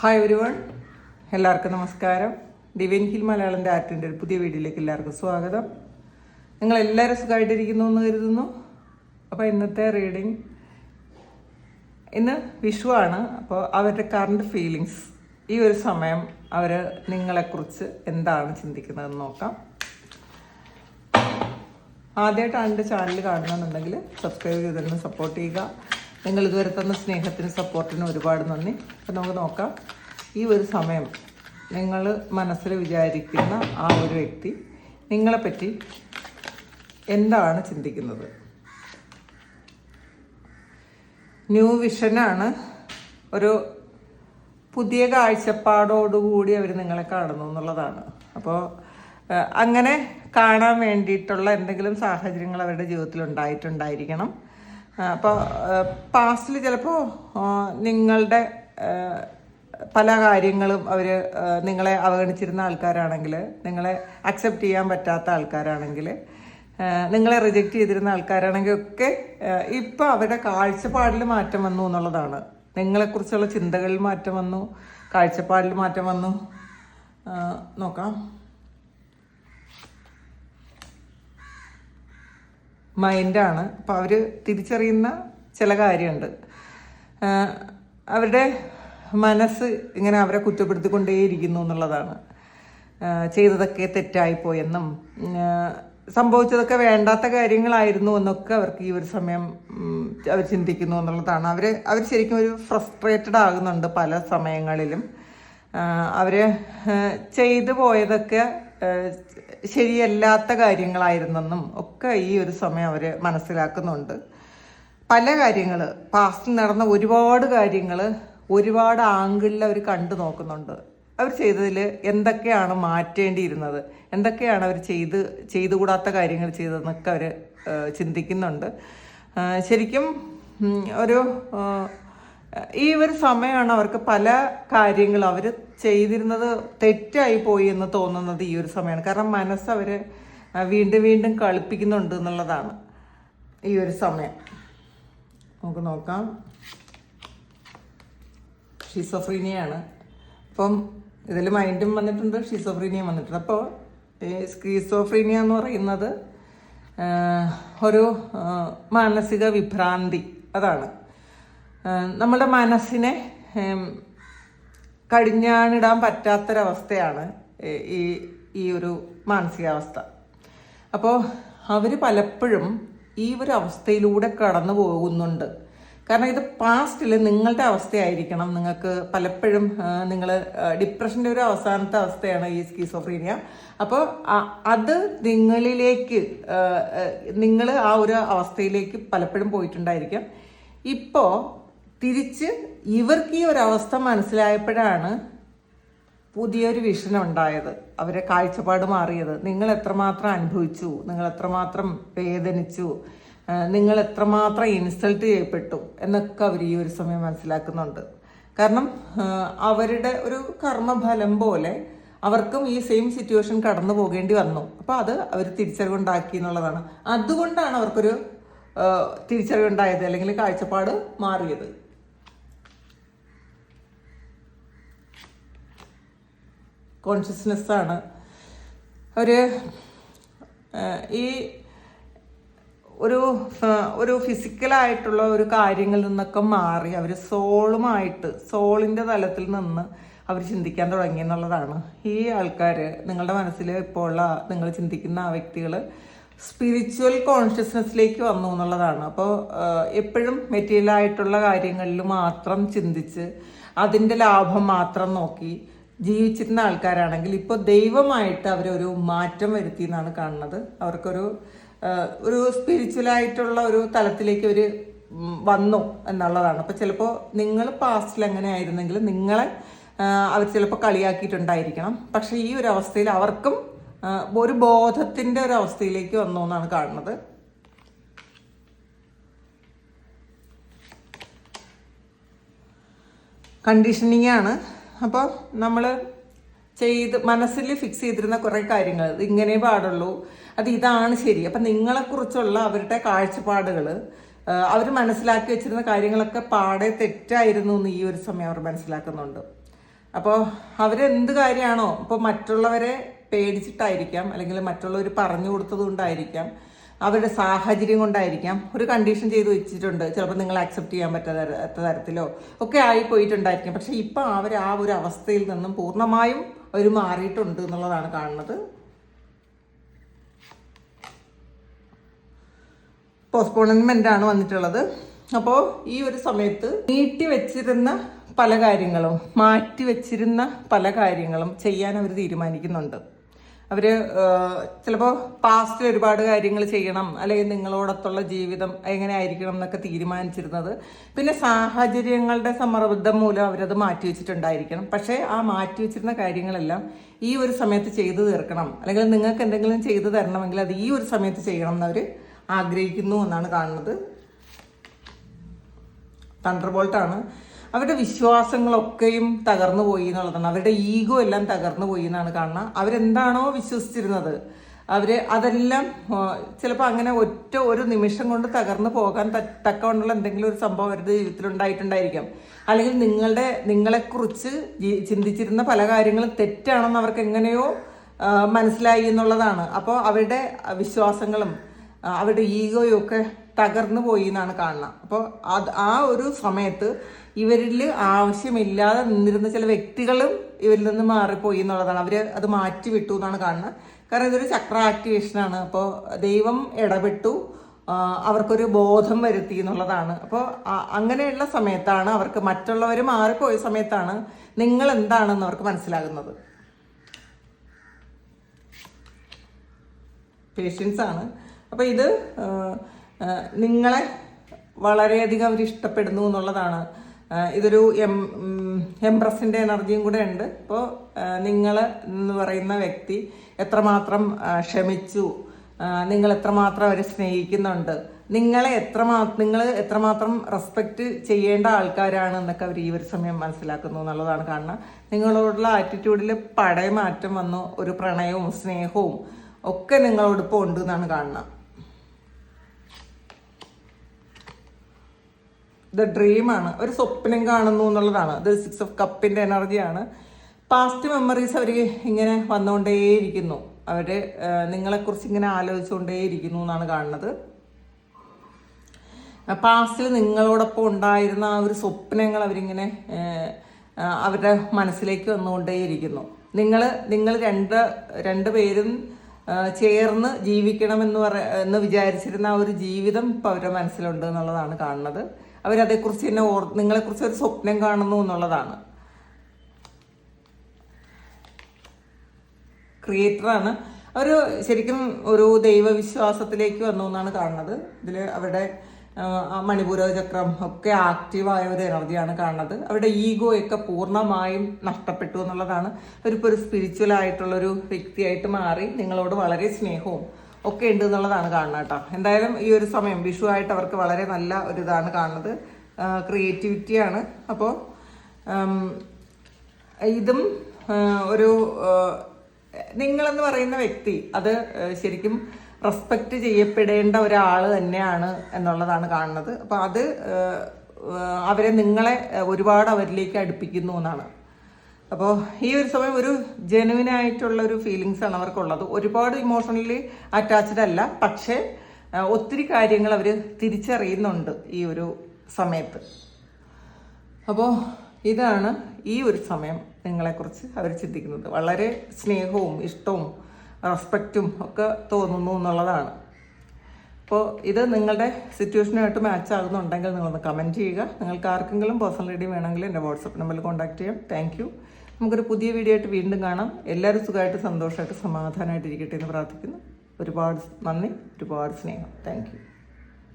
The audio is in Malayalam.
ഹായ് എവരിവൺ, എല്ലാവർക്കും നമസ്കാരം. ഡിവൈൻ ഹിൽ മലയാളൻ്റെ ആർട്ടിൻ്റെ ഒരു പുതിയ വീഡിയോയിലേക്ക് എല്ലാവർക്കും സ്വാഗതം. നിങ്ങളെല്ലാവരും സുഖമായിട്ടിരിക്കുന്നു എന്ന് കരുതുന്നു. അപ്പോൾ ഇന്നത്തെ റീഡിങ്, ഇന്ന് വിഷു ആണ്. അപ്പോൾ അവരുടെ കറണ്ട് ഫീലിങ്സ്, ഈ ഒരു സമയം അവർ നിങ്ങളെക്കുറിച്ച് എന്താണ് ചിന്തിക്കുന്നതെന്ന് നോക്കാം. ആദ്യമായിട്ടാണ് എൻ്റെ ചാനൽ കാണുന്നുണ്ടെങ്കിൽ സബ്സ്ക്രൈബ് ചെയ്തിരുന്ന് സപ്പോർട്ട് ചെയ്യുക. നിങ്ങൾ ഇതുവരെ തന്ന സ്നേഹത്തിനും സപ്പോർട്ടിനും ഒരുപാട് നന്ദി. അപ്പം നമുക്ക് നോക്കാം, ഈ ഒരു സമയം നിങ്ങൾ മനസ്സിൽ വിചാരിക്കുന്ന ആ ഒരു വ്യക്തി നിങ്ങളെപ്പറ്റി എന്താണ് ചിന്തിക്കുന്നത്. ന്യൂ വിഷനാണ്, ഒരു പുതിയ കാഴ്ചപ്പാടോടുകൂടി അവർ നിങ്ങളെ കാണുന്നു എന്നുള്ളതാണ്. അപ്പോൾ അങ്ങനെ കാണാൻ വേണ്ടിയിട്ടുള്ള എന്തെങ്കിലും സാഹചര്യങ്ങൾ അവരുടെ ജീവിതത്തിൽ ഉണ്ടായിട്ടുണ്ടായിരിക്കണം. അപ്പോൾ പാസ്റ്റിൽ ചിലപ്പോൾ നിങ്ങളുടെ പല കാര്യങ്ങളും അവർ നിങ്ങളെ അവഗണിച്ചിരുന്ന ആൾക്കാരാണെങ്കിൽ, നിങ്ങളെ അക്സെപ്റ്റ് ചെയ്യാൻ പറ്റാത്ത ആൾക്കാരാണെങ്കിൽ, നിങ്ങളെ റിജക്റ്റ് ചെയ്തിരുന്ന ആൾക്കാരാണെങ്കിൽ ഒക്കെ ഇപ്പോൾ അവരുടെ കാഴ്ചപ്പാടിൽ മാറ്റം വന്നു എന്നുള്ളതാണ്. നിങ്ങളെക്കുറിച്ചുള്ള ചിന്തകളിൽ മാറ്റം വന്നു, കാഴ്ചപ്പാടിൽ മാറ്റം വന്നു. നോക്കാം, മൈൻഡാണ്. അപ്പോൾ അവർ തിരിച്ചറിയുന്ന ചില കാര്യമുണ്ട്. അവരുടെ മനസ്സ് ഇങ്ങനെ അവരെ കുറ്റപ്പെടുത്തിക്കൊണ്ടേയിരിക്കുന്നു എന്നുള്ളതാണ്. ചെയ്തതൊക്കെ തെറ്റായിപ്പോയെന്നും സംഭവിച്ചതൊക്കെ വേണ്ടാത്ത കാര്യങ്ങളായിരുന്നു എന്നൊക്കെ അവർക്ക് ഈ ഒരു സമയം അവർ ചിന്തിക്കുന്നു എന്നുള്ളതാണ്. അവർ ശരിക്കും ഒരു ഫ്രസ്ട്രേറ്റഡ് ആകുന്നുണ്ട് പല സമയങ്ങളിലും. അവർ ചെയ്തു പോയതൊക്കെ ശരിയല്ലാത്ത കാര്യങ്ങളായിരുന്നെന്നും ഒക്കെ ഈ ഒരു സമയം അവർ മനസ്സിലാക്കുന്നുണ്ട്. പല കാര്യങ്ങൾ, പാസ്റ്റിൽ നടന്ന ഒരുപാട് കാര്യങ്ങൾ ഒരുപാട് ആംഗിളിൽ അവർ കണ്ടു നോക്കുന്നുണ്ട്. അവർ ചെയ്തതിൽ എന്തൊക്കെയാണ് മാറ്റേണ്ടിയിരുന്നത്, എന്തൊക്കെയാണ് അവർ ചെയ്തുകൂടാത്ത കാര്യങ്ങൾ ചെയ്തതെന്നൊക്കെ അവർ ചിന്തിക്കുന്നുണ്ട്. ശരിക്കും ഒരു ഈ ഒരു സമയമാണ് അവർക്ക് പല കാര്യങ്ങളും അവർ ചെയ്തിരുന്നത് തെറ്റായി പോയി എന്ന് തോന്നുന്നത് ഈ ഒരു സമയമാണ്. കാരണം മനസ്സ് അവർ വീണ്ടും വീണ്ടും കളിപ്പിക്കുന്നുണ്ട് എന്നുള്ളതാണ് ഈ ഒരു സമയം. നമുക്ക് നോക്കാം, ഷിസോഫ്രീനിയാണ്. അപ്പം ഇതിൽ മൈൻഡും വന്നിട്ടുണ്ട്, ഷിസോഫ്രീനിയും വന്നിട്ടുണ്ട്. അപ്പോൾ ഈ സ്കീസോഫ്രീനിയ എന്ന് പറയുന്നത് ഒരു മാനസിക വിഭ്രാന്തി, അതാണ്. നമ്മുടെ മനസ്സിനെ കടിഞ്ഞാണിടാൻ പറ്റാത്തൊരവസ്ഥയാണ് ഈ ഒരു മാനസികാവസ്ഥ. അപ്പോൾ അവർ പലപ്പോഴും ഈ ഒരു അവസ്ഥയിലൂടെ കടന്നു പോകുന്നുണ്ട്. കാരണം ഇത് പാസ്റ്റിൽ നിങ്ങളുടെ അവസ്ഥയായിരിക്കണം. നിങ്ങൾക്ക് പലപ്പോഴും നിങ്ങൾ ഡിപ്രഷൻ്റെ ഒരു അവസാനത്തെ അവസ്ഥയാണ് ഈ സ്കീസോഫ്രീനിയ. അപ്പോൾ അത് നിങ്ങളിലേക്ക്, നിങ്ങൾ ആ ഒരു അവസ്ഥയിലേക്ക് പലപ്പോഴും പോയിട്ടുണ്ടായിരിക്കാം. ഇപ്പോൾ തിരിച്ച് ഇവർക്ക് ഈ ഒരവസ്ഥ മനസ്സിലായപ്പോഴാണ് പുതിയൊരു വിഷൻ ഉണ്ടായത്, അവരെ കാഴ്ചപ്പാട് മാറിയത്. നിങ്ങൾ എത്രമാത്രം അനുഭവിച്ചു, നിങ്ങൾ എത്രമാത്രം വേദനിച്ചു, നിങ്ങൾ എത്രമാത്രം ഇൻസൾട്ട് ചെയ്യപ്പെട്ടു എന്നൊക്കെ അവർ ഈ ഒരു സമയം മനസ്സിലാക്കുന്നുണ്ട്. കാരണം അവരുടെ ഒരു കർമ്മഫലം പോലെ അവർക്കും ഈ സെയിം സിറ്റുവേഷൻ കടന്നു പോകേണ്ടി വന്നു. അപ്പോൾ അത് അവർ തിരിച്ചറിവുണ്ടാക്കി എന്നുള്ളതാണ്. അതുകൊണ്ടാണ് അവർക്കൊരു തിരിച്ചറിവുണ്ടായത്, അല്ലെങ്കിൽ കാഴ്ചപ്പാട് മാറിയത്. കോൺഷ്യസ്നെസ്സാണ്. ഈ ഒരു ഫിസിക്കലായിട്ടുള്ള ഒരു കാര്യങ്ങളിൽ നിന്നൊക്കെ മാറി അവർ സോളിൻ്റെ തലത്തിൽ നിന്ന് അവർ ചിന്തിക്കാൻ തുടങ്ങി എന്നുള്ളതാണ്. ഈ ആൾക്കാർ, നിങ്ങളുടെ മനസ്സിൽ ഇപ്പോൾ ഉള്ള നിങ്ങൾ ചിന്തിക്കുന്ന ആ വ്യക്തികൾ സ്പിരിച്വൽ കോൺഷ്യസ്നെസ്സിലേക്ക് വന്നു എന്നുള്ളതാണ്. അപ്പോൾ എപ്പോഴും മെറ്റീരിയലായിട്ടുള്ള കാര്യങ്ങളിൽ മാത്രം ചിന്തിച്ച് അതിൻ്റെ ലാഭം മാത്രം നോക്കി ജീവിച്ചിരുന്ന ആൾക്കാരാണെങ്കിൽ ഇപ്പോൾ ദൈവമായിട്ട് അവരൊരു മാറ്റം വരുത്തി എന്നാണ് കാണുന്നത്. അവർക്കൊരു സ്പിരിച്വലായിട്ടുള്ള ഒരു തലത്തിലേക്ക് അവർ വന്നു എന്നുള്ളതാണ്. അപ്പോൾ ചിലപ്പോൾ നിങ്ങൾ പാസ്റ്റിൽ എങ്ങനെ ആയിരുന്നെങ്കിൽ നിങ്ങളെ അവർ ചിലപ്പോൾ കളിയാക്കിയിട്ടുണ്ടായിരിക്കണം. പക്ഷേ ഈ ഒരു അവസ്ഥയിൽ അവർക്കും ഒരു ബോധത്തിൻ്റെ ഒരു അവസ്ഥയിലേക്ക് വന്നു എന്നാണ് കാണുന്നത്. കണ്ടീഷനിങ് ആണ്. അപ്പോൾ നമ്മൾ മനസ്സിൽ ഫിക്സ് ചെയ്തിരുന്ന കുറേ കാര്യങ്ങൾ, ഇങ്ങനെ പാടുള്ളൂ, അത് ഇതാണ് ശരി. അപ്പം നിങ്ങളെക്കുറിച്ചുള്ള അവരുടെ കാഴ്ചപ്പാടുകൾ, അവർ മനസ്സിലാക്കി വെച്ചിരുന്ന കാര്യങ്ങളൊക്കെ പാടെ തെറ്റായിരുന്നു എന്ന് ഈ ഒരു സമയം അവർ മനസ്സിലാക്കുന്നുണ്ട്. അപ്പോൾ അവരെന്ത് കാര്യമാണോ ഇപ്പോൾ മറ്റുള്ളവരെ പേടിച്ചിട്ടായിരിക്കാം, അല്ലെങ്കിൽ മറ്റുള്ളവർ പറഞ്ഞു കൊടുത്തത് കൊണ്ടായിരിക്കാം, അവരുടെ സാഹചര്യം കൊണ്ടായിരിക്കാം ഒരു കണ്ടീഷൻ ചെയ്ത് വെച്ചിട്ടുണ്ട്. ചിലപ്പോൾ നിങ്ങൾ അക്സെപ്റ്റ് ചെയ്യാൻ പറ്റാത്ത തരത്തിലോ ഒക്കെ ആയി പോയിട്ടുണ്ടായിരിക്കും. പക്ഷെ ഇപ്പം അവർ ആ ഒരു അവസ്ഥയിൽ നിന്നും പൂർണ്ണമായും അവർ മാറിയിട്ടുണ്ട് എന്നുള്ളതാണ് കാണുന്നത്. പോസ്റ്റ്പോൺമെന്റ് ആണ് വന്നിട്ടുള്ളത്. അപ്പോൾ ഈ ഒരു സമയത്ത് നീട്ടി വെച്ചിരുന്ന പല കാര്യങ്ങളും, മാറ്റി വെച്ചിരുന്ന പല കാര്യങ്ങളും ചെയ്യാൻ അവർ തീരുമാനിക്കുന്നുണ്ട്. അവർ ചിലപ്പോൾ പാസ്റ്റിൽ ഒരുപാട് കാര്യങ്ങൾ ചെയ്യണം, അല്ലെങ്കിൽ നിങ്ങളോടൊത്തുള്ള ജീവിതം എങ്ങനെ ആയിരിക്കണം എന്നൊക്കെ തീരുമാനിച്ചിരുന്നത് പിന്നെ സാഹചര്യങ്ങളുടെ സമ്മർദ്ദം മൂലം അവരത് മാറ്റി വെച്ചിട്ടുണ്ടായിരിക്കണം. പക്ഷേ ആ മാറ്റി വെച്ചിരുന്ന കാര്യങ്ങളെല്ലാം ഈ ഒരു സമയത്ത് ചെയ്തു തീർക്കണം, അല്ലെങ്കിൽ നിങ്ങൾക്ക് എന്തെങ്കിലും ചെയ്തു തരണമെങ്കിൽ അത് ഈ ഒരു സമയത്ത് ചെയ്യണം എന്നവർ ആഗ്രഹിക്കുന്നു എന്നാണ് കാണുന്നത്. തണ്ടർബോൾട്ടാണ്. അവരുടെ വിശ്വാസങ്ങളൊക്കെയും തകർന്നു പോയി എന്നുള്ളതാണ്. അവരുടെ ഈഗോ എല്ലാം തകർന്നു പോയി എന്നാണ് കാണുന്നത്. അവരെന്താണോ വിശ്വസിച്ചിരുന്നത് അതെല്ലാം ചിലപ്പോൾ അങ്ങനെ ഒരു നിമിഷം കൊണ്ട് തകർന്നു പോകാൻ തക്കവണ്ണുള്ള എന്തെങ്കിലും ഒരു സംഭവം അവരുടെ ജീവിതത്തിൽ ഉണ്ടായിട്ടുണ്ടായിരിക്കാം. അല്ലെങ്കിൽ നിങ്ങളെക്കുറിച്ച് ചിന്തിച്ചിരുന്ന പല കാര്യങ്ങളും തെറ്റാണെന്ന് അവർക്ക് എങ്ങനെയോ മനസ്സിലായി എന്നുള്ളതാണ്. അപ്പോൾ അവരുടെ വിശ്വാസങ്ങളും അവരുടെ ഈഗോയും ഒക്കെ തകർന്നു പോയി എന്നാണ് കാണുന്നത്. അപ്പോൾ ആ ഒരു സമയത്ത് ഇവരിൽ ആവശ്യമില്ലാതെ നിന്നിരുന്ന ചില വ്യക്തികളും ഇവരിൽ നിന്ന് മാറിപ്പോയി എന്നുള്ളതാണ്. അവർ അത് മാറ്റി വിട്ടു എന്നാണ് കാണുന്നത്. കാരണം ഇതൊരു ചക്ര ആക്ടിവേഷനാണ്. അപ്പോൾ ദൈവം ഇടപെട്ടു, അവർക്കൊരു ബോധം വരുത്തി എന്നുള്ളതാണ്. അപ്പോൾ അങ്ങനെയുള്ള സമയത്താണ് അവർക്ക്, മറ്റുള്ളവർ മാറിപ്പോയ സമയത്താണ് നിങ്ങൾ എന്താണെന്ന് അവർക്ക് മനസ്സിലാകുന്നത്. പേഷ്യൻസ് ആണ്. അപ്പോൾ ഇത് നിങ്ങളെ വളരെയധികം അവർ ഇഷ്ടപ്പെടുന്നു എന്നുള്ളതാണ്. ഇതൊരു എംപ്രസിൻ്റെ എനർജിയും കൂടെ ഉണ്ട്. അപ്പോൾ നിങ്ങൾ എന്ന് പറയുന്ന വ്യക്തി എത്രമാത്രം ക്ഷമിച്ചു, നിങ്ങൾ എത്രമാത്രം അവരെ സ്നേഹിക്കുന്നുണ്ട്, നിങ്ങൾ എത്രമാത്രം റെസ്പെക്റ്റ് ചെയ്യേണ്ട ആൾക്കാരാണ് എന്നൊക്കെ അവർ ഈ ഒരു സമയം മനസ്സിലാക്കുന്നു എന്നുള്ളതാണ് കാണുന്നത്. നിങ്ങളോടുള്ള ആറ്റിറ്റ്യൂഡിൽ പടയമാറ്റം വന്നു, ഒരു പ്രണയവും സ്നേഹവും ഒക്കെ നിങ്ങളോടൊപ്പം ഉണ്ട് എന്നാണ് കാണുന്നത്. ഇത് ഡ്രീമാണ്, ഒരു സ്വപ്നം കാണുന്നു എന്നുള്ളതാണ്. ഇത് 6 ഓഫ് കപ്പിൻ്റെ എനർജിയാണ്. പാസ്റ്റ് മെമ്മറീസ് അവർ ഇങ്ങനെ വന്നുകൊണ്ടേയിരിക്കുന്നു. അവർ നിങ്ങളെക്കുറിച്ച് ഇങ്ങനെ ആലോചിച്ചുകൊണ്ടേയിരിക്കുന്നു എന്നാണ് കാണുന്നത്. പാസ്റ്റിൽ നിങ്ങളോടൊപ്പം ഉണ്ടായിരുന്ന ആ ഒരു സ്വപ്നങ്ങൾ അവരിങ്ങനെ അവരുടെ മനസ്സിലേക്ക് വന്നുകൊണ്ടേയിരിക്കുന്നു. നിങ്ങൾ രണ്ടുപേരും ചേർന്ന് ജീവിക്കണമെന്ന് വിചാരിച്ചിരുന്ന ആ ഒരു ജീവിതം ഇപ്പോൾ അവരുടെ മനസ്സിലുണ്ട് എന്നുള്ളതാണ് കാണുന്നത്. അവരതേക്കുറിച്ച് തന്നെ നിങ്ങളെക്കുറിച്ച് ഒരു സ്വപ്നം കാണുന്നു എന്നുള്ളതാണ്. ക്രിയേറ്ററാണ്. അവർ ശരിക്കും ഒരു ദൈവവിശ്വാസത്തിലേക്ക് വന്നു എന്നാണ് കാണുന്നത്. ഇതിൽ അവരുടെ മണിപൂരക ചക്രം ഒക്കെ ആക്റ്റീവായ ഒരു എനർജിയാണ് കാണുന്നത്. അവരുടെ ഈഗോ ഒക്കെ പൂർണ്ണമായും നഷ്ടപ്പെട്ടു എന്നുള്ളതാണ്. അവരിപ്പോൾ ഒരു സ്പിരിച്വൽ ആയിട്ടുള്ളൊരു വ്യക്തിയായിട്ട് മാറി നിങ്ങളോട് വളരെ സ്നേഹവും ഒക്കെ ഉണ്ട് എന്നുള്ളതാണ് കാണുന്നത് കേട്ടോ. എന്തായാലും ഈ ഒരു സമയം വിഷു ആയിട്ട് അവർക്ക് വളരെ നല്ല ഒരു ഇതാണ് കാണുന്നത്. ക്രിയേറ്റിവിറ്റിയാണ്. അപ്പോൾ ഇതും ഒരു നിങ്ങളെന്ന് പറയുന്ന വ്യക്തി അത് ശരിക്കും റെസ്പെക്റ്റ് ചെയ്യപ്പെടേണ്ട ഒരാൾ തന്നെയാണ് എന്നുള്ളതാണ് കാണുന്നത്. അപ്പോൾ അത് നിങ്ങളെ ഒരുപാട് അവരിലേക്ക് അടുപ്പിക്കുന്നു എന്നാണ്. അപ്പോൾ ഈ ഒരു സമയം ഒരു ജെനുവിനായിട്ടുള്ള ഒരു ഫീലിങ്സ് ആണ് അവർക്കുള്ളത്. ഒരുപാട് ഇമോഷണലി അറ്റാച്ച്ഡ് അല്ല, പക്ഷേ ഒത്തിരി കാര്യങ്ങൾ അവർ തിരിച്ചറിയുന്നുണ്ട് ഈ ഒരു സമയത്ത്. അപ്പോൾ ഇതാണ് ഈ ഒരു സമയം നിങ്ങളെക്കുറിച്ച് അവർ ചിന്തിക്കുന്നത്. വളരെ സ്നേഹവും ഇഷ്ടവും റെസ്പെക്റ്റും ഒക്കെ തോന്നുന്നു എന്നുള്ളതാണ്. അപ്പോൾ ഇത് നിങ്ങളുടെ സിറ്റുവേഷനുമായിട്ട് മാച്ച് ആകുന്നുണ്ടെങ്കിൽ നിങ്ങളൊന്ന് കമൻറ്റ് ചെയ്യുക. നിങ്ങൾക്ക് ആർക്കെങ്കിലും പേഴ്സണൽ റീഡിംഗ് വേണമെങ്കിൽ എൻ്റെ വാട്സപ്പ് നമ്പറിൽ കോൺടാക്ട് ചെയ്യാം. Thank you. നമുക്കൊരു പുതിയ വീഡിയോ ആയിട്ട് വീണ്ടും കാണാം. എല്ലാവരും സുഖമായിട്ട് സന്തോഷമായിട്ട് സമാധാനമായിട്ട് ഇരിക്കട്ടെ എന്ന് പ്രാർത്ഥിക്കുന്നു. ഒരുപാട് നന്ദി, ഒരുപാട് സ്നേഹം. Thank you.